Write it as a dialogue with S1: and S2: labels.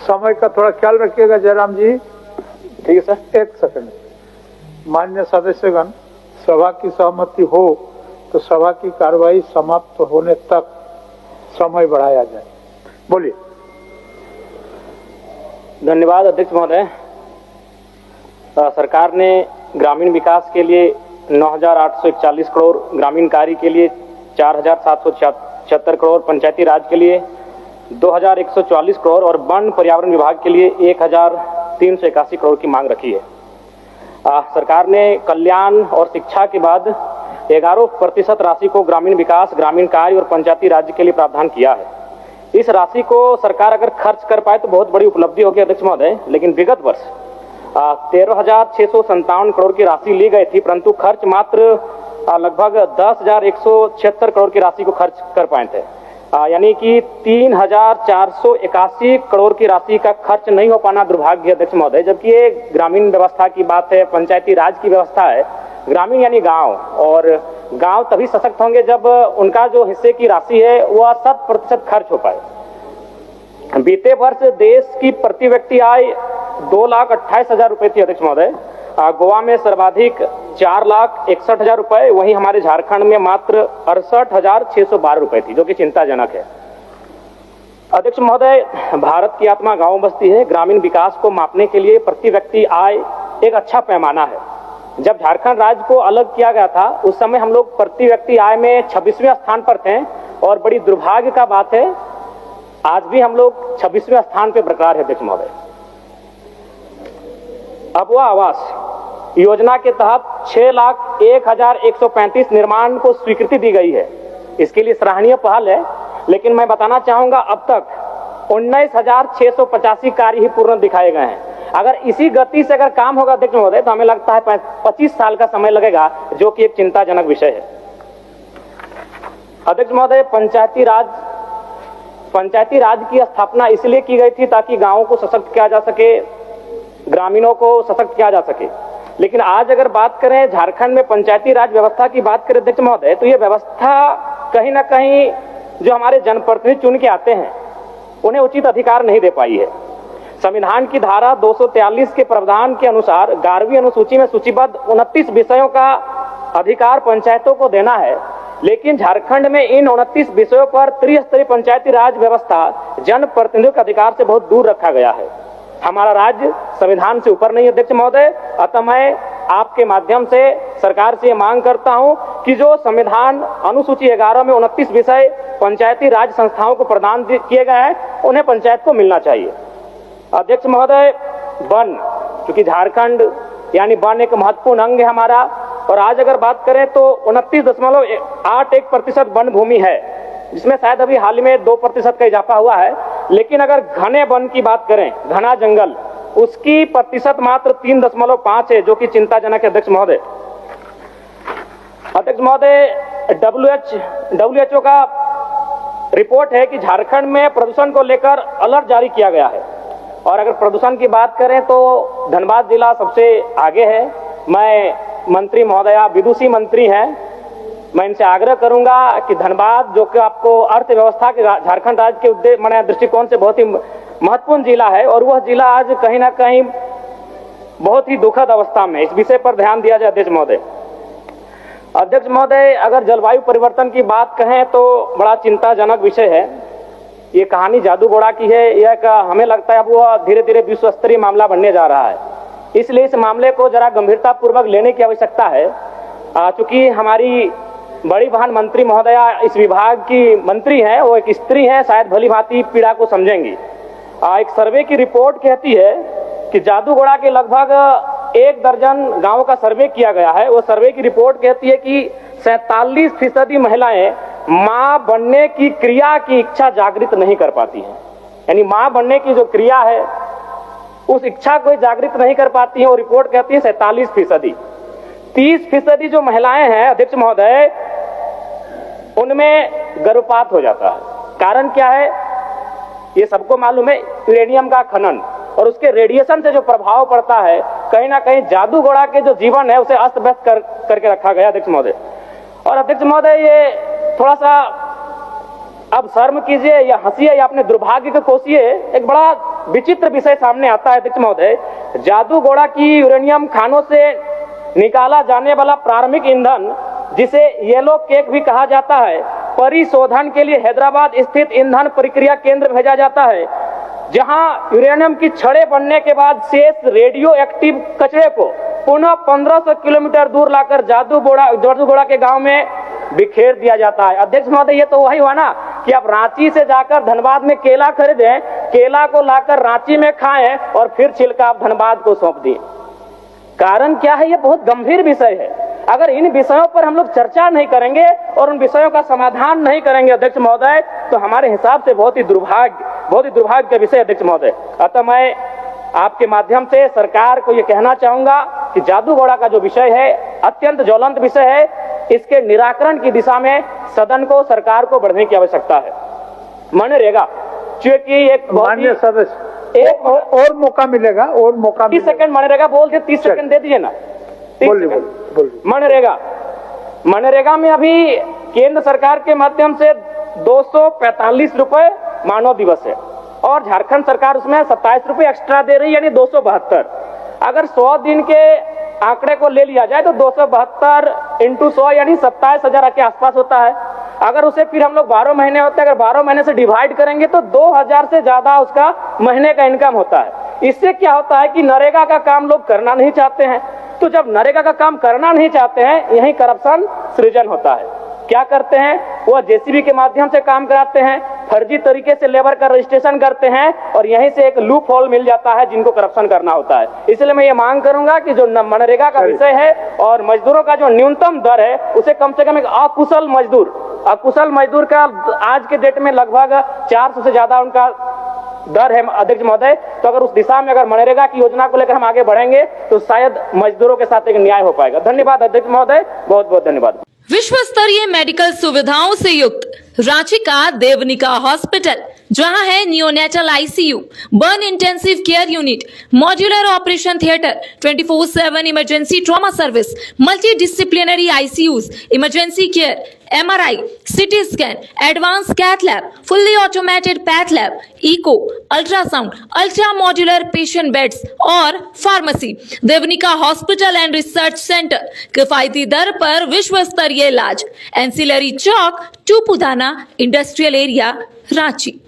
S1: समय का थोड़ा ख्याल रखिएगा जयराम जी।
S2: ठीक है सर।
S1: एक सेकंड। मान्य सदस्यगण, सभा की सहमति हो तो सभा की कार्यवाही समाप्त होने तक समय बढ़ाया जाए। बोलिए।
S2: धन्यवाद अध्यक्ष महोदय। सरकार ने ग्रामीण विकास के लिए 9,841 करोड़, ग्रामीण कार्य के लिए 4,776 करोड़, पंचायती राज के लिए 2,144 करोड़ और वन पर्यावरण विभाग के लिए 1,381 करोड़ की मांग रखी है। सरकार ने कल्याण और शिक्षा के बाद 11% राशि को ग्रामीण विकास, ग्रामीण कार्य और पंचायती राज्य के लिए प्रावधान किया है। इस राशि को सरकार अगर खर्च कर पाए तो बहुत बड़ी उपलब्धि होगी अध्यक्ष महोदय, लेकिन विगत वर्ष 13,657 करोड़ की राशि ली गई थी, परंतु खर्च मात्र लगभग 10,176 करोड़ की राशि को खर्च कर पाए थे। यानी कि 3,481 करोड़ की राशि का खर्च नहीं हो पाना दुर्भाग्य अध्यक्ष महोदय। जबकि ये ग्रामीण व्यवस्था की बात है, पंचायती राज की व्यवस्था है। ग्रामीण यानी गांव, और गांव तभी सशक्त होंगे जब उनका जो हिस्से की राशि है वह 100% खर्च हो पाए। बीते वर्ष देश की प्रति व्यक्ति आय 2,28,000 रुपए थी अध्यक्ष महोदय। गोवा में सर्वाधिक 4,61,000 रुपए, वहीं हमारे झारखंड में मात्र 68,612 रुपए थी, जो कि चिंताजनक है। अध्यक्ष महोदय, भारत की आत्मा गांव बस्ती है। ग्रामीण विकास को मापने के लिए प्रति व्यक्ति आय एक अच्छा पैमाना है। जब झारखंड राज्य को अलग किया गया था उस समय हम लोग प्रति व्यक्ति आय में 26वें स्थान पर थे, और बड़ी दुर्भाग्य का बात है आज भी हम लोग 26वें स्थान पर बरकरार है अध्यक्ष महोदय। अबुआ आवास योजना के तहत 6,01,135 निर्माण को स्वीकृति दी गई है। इसके लिए सराहनीय पहल है, लेकिन मैं बताना चाहूंगा अब तक 19,685 कार्य ही पूर्ण दिखाए गए हैं। अगर इसी गति से अगर काम होगा अध्यक्ष महोदय तो हमें लगता है 25 साल का समय लगेगा, जो कि एक चिंताजनक विषय है। अध्यक्ष महोदय, पंचायती राज की स्थापना इसलिए की गई थी ताकि गांवों को सशक्त किया जा सके, ग्रामीणों को सशक्त किया जा सके। लेकिन आज अगर बात करें झारखंड में पंचायती राज व्यवस्था की बात करें अध्यक्ष महोदय, तो ये व्यवस्था कहीं ना कहीं जो हमारे जनप्रतिनिधि चुन के आते हैं उन्हें उचित अधिकार नहीं दे पाई है। संविधान की धारा 243 के प्रावधान के अनुसार 11वीं अनुसूची में सूचीबद्ध 29 विषयों का अधिकार पंचायतों को देना है, लेकिन झारखंड में इन 29 विषयों पर त्रिस्तरीय पंचायती राज व्यवस्था जनप्रतिनिधियों के अधिकार से बहुत दूर रखा गया है। हमारा राज्य संविधान से ऊपर नहीं अध्यक्ष महोदय। अतः मैं आपके माध्यम से सरकार से मांग करता हूं कि जो संविधान अनुसूची 11 में 29 विषय पंचायती राज संस्थाओं को प्रदान किए गए हैं उन्हें पंचायत को मिलना चाहिए। अध्यक्ष महोदय, वन, क्योंकि झारखंड यानी वन एक महत्वपूर्ण अंग है हमारा, और आज अगर बात करें तो 29.81% वन भूमि है, जिसमें शायद अभी हाल में 2% का इजाफा हुआ है। लेकिन अगर घने वन की बात करें, घना जंगल, उसकी प्रतिशत मात्र 3.5 है, जो कि चिंताजनक है अध्यक्ष महोदय। अध्यक्ष महोदय, WHO का रिपोर्ट है कि झारखंड में प्रदूषण को लेकर अलर्ट जारी किया गया है, और अगर प्रदूषण की बात करें तो धनबाद जिला सबसे आगे है। मैं मंत्री महोदया विदुषी मंत्री हैं, मैं इनसे आग्रह करूंगा कि धनबाद, जो कि आपको अर्थव्यवस्था के झारखंड राज्य के दृष्टिकोण से बहुत ही महत्वपूर्ण जिला है, और वह जिला आज कहीं ना कहीं बहुत ही दुखद अवस्था में, इस विषय पर ध्यान दिया जाए अध्यक्ष महोदय। अध्यक्ष महोदय, अगर जलवायु परिवर्तन की बात कहें तो बड़ा चिंताजनक विषय है। ये कहानी जादूगोड़ा की है। यह हमें लगता है अब वह धीरे धीरे विश्व स्तरीय मामला बनने जा रहा है, इसलिए इस मामले को जरा गंभीरता पूर्वक लेने की आवश्यकता है। चूंकि हमारी बड़ी बहन मंत्री महोदया इस विभाग की मंत्री हैं, वो एक स्त्री हैं, शायद भली भांति पीड़ा को समझेंगी। एक सर्वे की रिपोर्ट कहती है कि जादूगोड़ा के लगभग 1 दर्जन गांवों का सर्वे किया गया है। वो सर्वे की रिपोर्ट कहती है कि 47% महिलाएं मां बनने की क्रिया की इच्छा जागृत नहीं कर पाती हैं। यानी मां बनने की जो क्रिया है उस इच्छा को जागृत नहीं कर पाती है। वो रिपोर्ट कहती है 47%। 30% जो महिलाएं हैं अध्यक्ष महोदय, उनमें गर्भपात हो जाता है। कारण क्या है ये सबको मालूम है, यूरेनियम का खनन और उसके रेडिएशन से जो प्रभाव पड़ता है, कहीं ना कहीं जादूगोड़ा के जो जीवन है उसे अस्त व्यस्त करके रखा गया अध्यक्ष महोदय। और अध्यक्ष महोदय, ये थोड़ा सा अब शर्म कीजिए या हंसिए या अपने दुर्भाग्य को कोसिए, एक बड़ा विचित्र विषय सामने आता है अध्यक्ष महोदय, जादूगोड़ा की यूरेनियम खानों से निकाला जाने वाला प्रारंभिक ईंधन, जिसे येलो केक भी कहा जाता है, परिशोधन के लिए हैदराबाद स्थित ईंधन प्रक्रिया केंद्र भेजा जाता है, जहां यूरेनियम की छड़ें बनने के बाद शेष रेडियो एक्टिव कचरे को पुनः 1500 किलोमीटर दूर लाकर जादूगोड़ा के गांव में बिखेर दिया जाता है। अध्यक्ष महोदय, ये तो वही हुआ ना कि आप रांची से जाकर धनबाद में केला खरीदें, केला को लाकर रांची में खाएं और फिर छिलका आप धनबाद को सौंप दिए। कारण क्या है? ये बहुत गंभीर विषय है। अगर इन विषयों पर हम लोग चर्चा नहीं करेंगे और उन विषयों का समाधान नहीं करेंगे अध्यक्ष महोदय, तो हमारे हिसाब से बहुत ही दुर्भाग्य का विषय अध्यक्ष महोदय। अतः मैं आपके माध्यम से सरकार को ये कहना चाहूंगा कि जादूगोड़ा का जो विषय है अत्यंत ज्वलंत विषय है, इसके निराकरण की दिशा में सदन को, सरकार को बढ़ने की आवश्यकता है। मनरेगा चूंकि एक
S1: माननीय सदस्य एक और मौका मिलेगा, और मौका
S2: 30 सेकंड मनरेगा बोल के 30 सेकंड दे दीजिए ना। मनरेगा में अभी केंद्र सरकार के माध्यम से 245 रुपए मानव दिवस है और झारखंड सरकार उसमें 27 रुपए एक्स्ट्रा दे रही है, यानी 272। अगर 100 दिन के आंकड़े को ले लिया जाए तो 272 × 100 यानी 27,000 के आसपास होता है। अगर उसे फिर हम लोग 12 महीने होते हैं, अगर 12 महीने से डिवाइड करेंगे तो 2000 से ज्यादा उसका महीने का इनकम होता है। इससे क्या होता है कि नरेगा का काम लोग करना नहीं चाहते हैं, तो जब नरेगा का काम करना नहीं चाहते हैं, यही करप्शन सृजन होता है। क्या करते हैं? वह जेसीबी के माध्यम से काम कराते हैं, फर्जी तरीके से लेबर का रजिस्ट्रेशन करते हैं और यहीं से एक लूप होल मिल जाता है जिनको करप्शन करना होता है। इसलिए मैं ये मांग करूंगा कि जो मनरेगा का विषय है और मजदूरों का जो न्यूनतम दर है, उसे कम से कम एक अकुशल मजदूर का आज के डेट में लगभग 400 से ज्यादा उनका दर है अध्यक्ष महोदय। तो अगर उस दिशा में अगर मनरेगा की योजना को लेकर हम आगे बढ़ेंगे तो शायद मजदूरों के साथ एक न्याय हो पाएगा। धन्यवाद अध्यक्ष महोदय, बहुत बहुत धन्यवाद।
S3: विश्व स्तरीय मेडिकल सुविधाओं से युक्त रांची का देवनिका हॉस्पिटल, जहां है neonatal ICU, burn intensive care unit, modular operation theatre, 24/7 emergency trauma service, multi disciplinary ICUs, emergency care, MRI, CT scan, advance cath lab, fully automated path lab, echo, ultrasound, ultra modular patient beds और pharmacy. Devnika hospital and research centre, किफायती दर पर विश्व स्तरीय इलाज, ancillary Chowk, Tupudana industrial area, Ranchi.